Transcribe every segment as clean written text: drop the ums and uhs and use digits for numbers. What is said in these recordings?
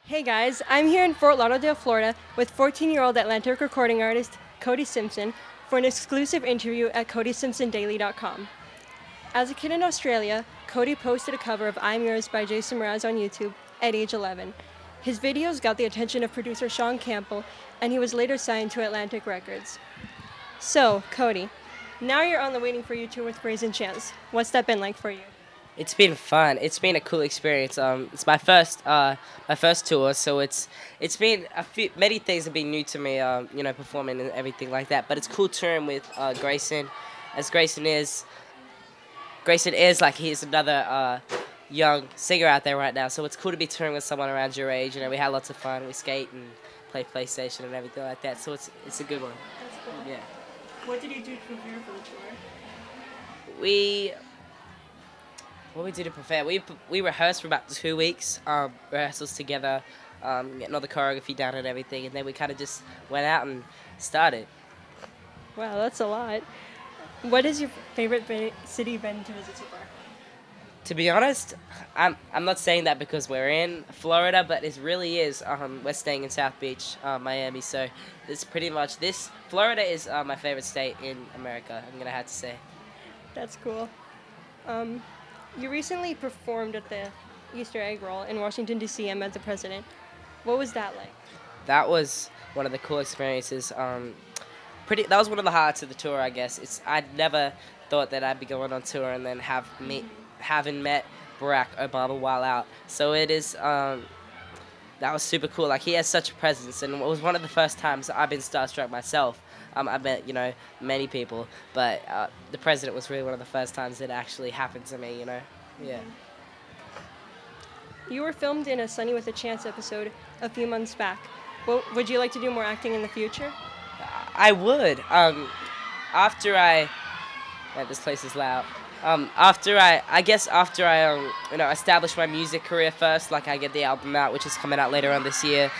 Hey guys, I'm here in Fort Lauderdale, Florida with 14-year-old Atlantic recording artist Cody Simpson for an exclusive interview at cody-simpson-daily.com. As a kid in Australia, Cody posted a cover of I'm Yours by Jason Mraz on YouTube at age 11. His videos got the attention of producer Sean Campbell, and he was later signed to Atlantic Records. So, Cody, now you're on the Waiting For You tour with Brazen Chance. What's that been like for you? It's been fun. It's been a cool experience. It's my first tour, so it's been many things have been new to me. Performing and everything like that. But it's cool touring with Grayson, as Grayson is like he's another young singer out there right now. So it's cool to be touring with someone around your age. We had lots of fun. We skate and play PlayStation and everything like that. So it's a good one. That's cool. Yeah. What did you do to prepare for the tour? What we did to prepare, we rehearsed for about 2 weeks, rehearsals together, getting all the choreography down and everything, and then we kind of just went out and started. Wow, that's a lot. What is your favorite city been to visit so far? To be honest, I'm not saying that because we're in Florida, but it really is. We're staying in South Beach, Miami, so it's pretty much this. Florida is my favorite state in America, I'm gonna have to say. That's cool. You recently performed at the Easter egg roll in Washington, D.C. and met the president. What was that like? That was one of the cool experiences. That was one of the highlights of the tour, I guess. I'd never thought that I'd be going on tour and then having met Barack Obama while out. So it is. That was super cool. Like, he has such a presence, and it was one of the first times I've been starstruck myself. I met, many people, but the president was really one of the first times it actually happened to me, Yeah. You were filmed in a Sunny with a Chance episode a few months back. Would you like to do more acting in the future? I would. After I... Yeah, this place is loud. After I establish my music career first, like I get the album out, which is coming out later on this year,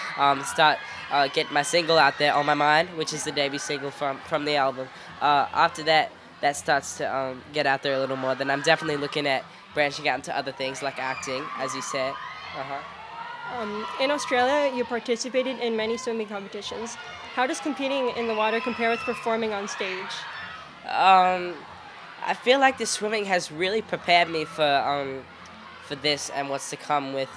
get my single out there, On My Mind, which is the debut single from the album. After that starts to get out there a little more, then I'm definitely looking at branching out into other things like acting, as you said. In Australia, you participated in many swimming competitions. How does competing in the water compare with performing on stage? I feel like the swimming has really prepared me for this and what's to come with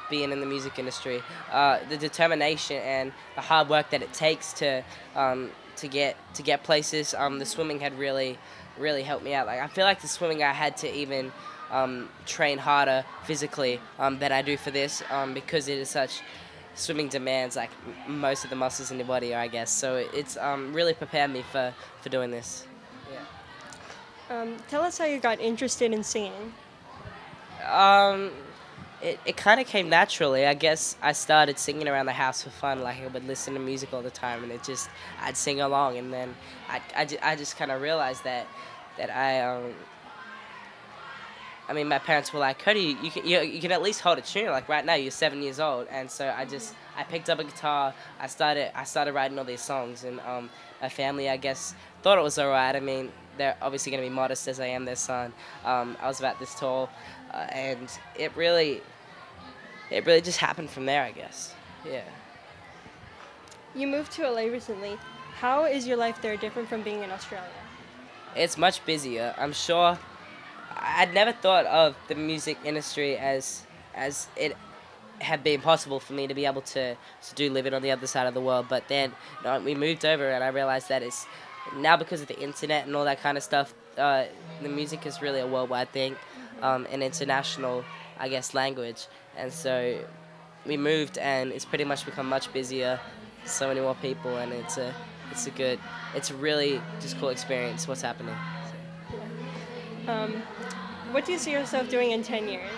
being in the music industry. The determination and the hard work that it takes to get places. The swimming had really helped me out. Like, I feel like the swimming I had to even train harder physically than I do for this because it is such. Swimming demands like most of the muscles in your body, I guess. So it's really prepared me for doing this. Tell us how you got interested in singing. It kind of came naturally. I guess I started singing around the house for fun. Like, I would listen to music all the time, and I'd sing along, and then I just kind of realized that my parents were like, Cody, you can at least hold a tune. Like, right now, you're 7 years old, and so I picked up a guitar. I started writing all these songs, and my family, I guess, thought it was alright. I mean, they're obviously going to be modest as I am their son. I was about this tall, and it really just happened from there, I guess. Yeah. You moved to LA recently. How is your life there different from being in Australia? It's much busier. I'm sure. I'd never thought of the music industry as it had been possible for me to be able to do living on the other side of the world. But then we moved over, and I realized that it's now because of the internet and all that kind of stuff. The music is really a worldwide thing, an international, I guess, language. And so we moved, and it's pretty much become much busier. So many more people, and it's a really just cool experience. What's happening? What do you see yourself doing in 10 years?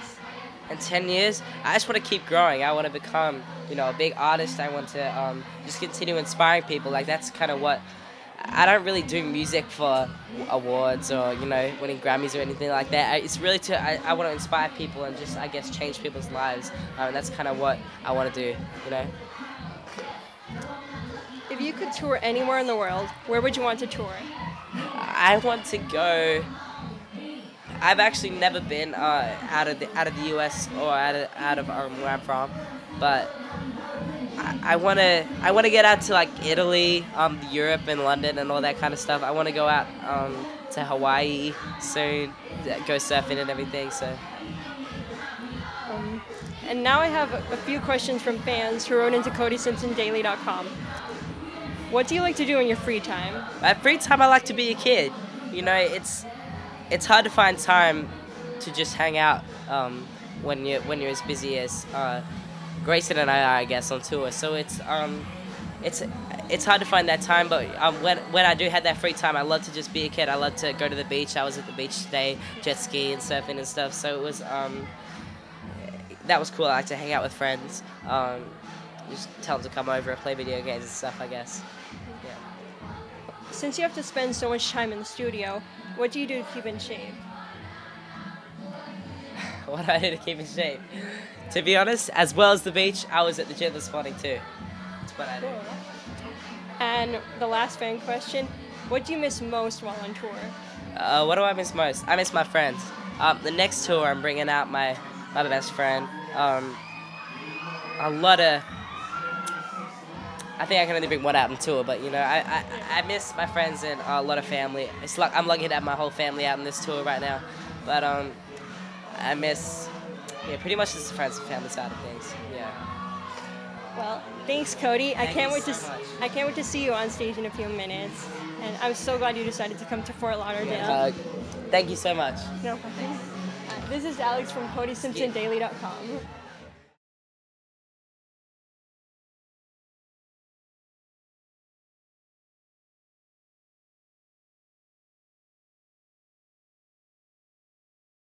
In 10 years, I just want to keep growing. I want to become, a big artist. I want to just continue inspiring people. Like, that's kind of what... I don't really do music for awards or, winning Grammys or anything like that. It's really I want to inspire people and just, I guess, change people's lives. And that's kind of what I want to do, If you could tour anywhere in the world, where would you want to tour? I want to go... I've actually never been out of the U.S. or out of where I'm from, but I wanna get out to like Italy, Europe and London and all that kind of stuff. I wanna go out to Hawaii soon, go surfing and everything. So. And now I have a few questions from fans who wrote into cody-simpson-daily.com. What do you like to do in your free time? My free time, I like to be a kid. You know, it's hard to find time to just hang out when you're as busy as Grayson and I are, I guess, on tour. So it's hard to find that time. But when I do have that free time, I love to just be a kid. I love to go to the beach. I was at the beach today, jet ski and surfing and stuff. So it was that was cool. I like to hang out with friends. Just tell them to come over and play video games and stuff, I guess. Yeah. Since you have to spend so much time in the studio, what do you do to keep in shape? What do I do to keep in shape? To be honest, as well as the beach, I was at the gym this morning too. That's what I do. Cool. And the last fan question, what do you miss most while on tour? What do I miss most? I miss my friends. The next tour, I'm bringing out my best friend. A lot of... I think I can only bring one out on tour, but you know, I miss my friends and a lot of family. It's like I'm lucky to have my whole family out on this tour right now, but I miss pretty much just the friends and family side of things. Yeah. Well, thanks, Cody. I can't wait to see you on stage in a few minutes, and I'm so glad you decided to come to Fort Lauderdale. Thank you so much. No problem. This is Alex from cody-simpson-daily.com.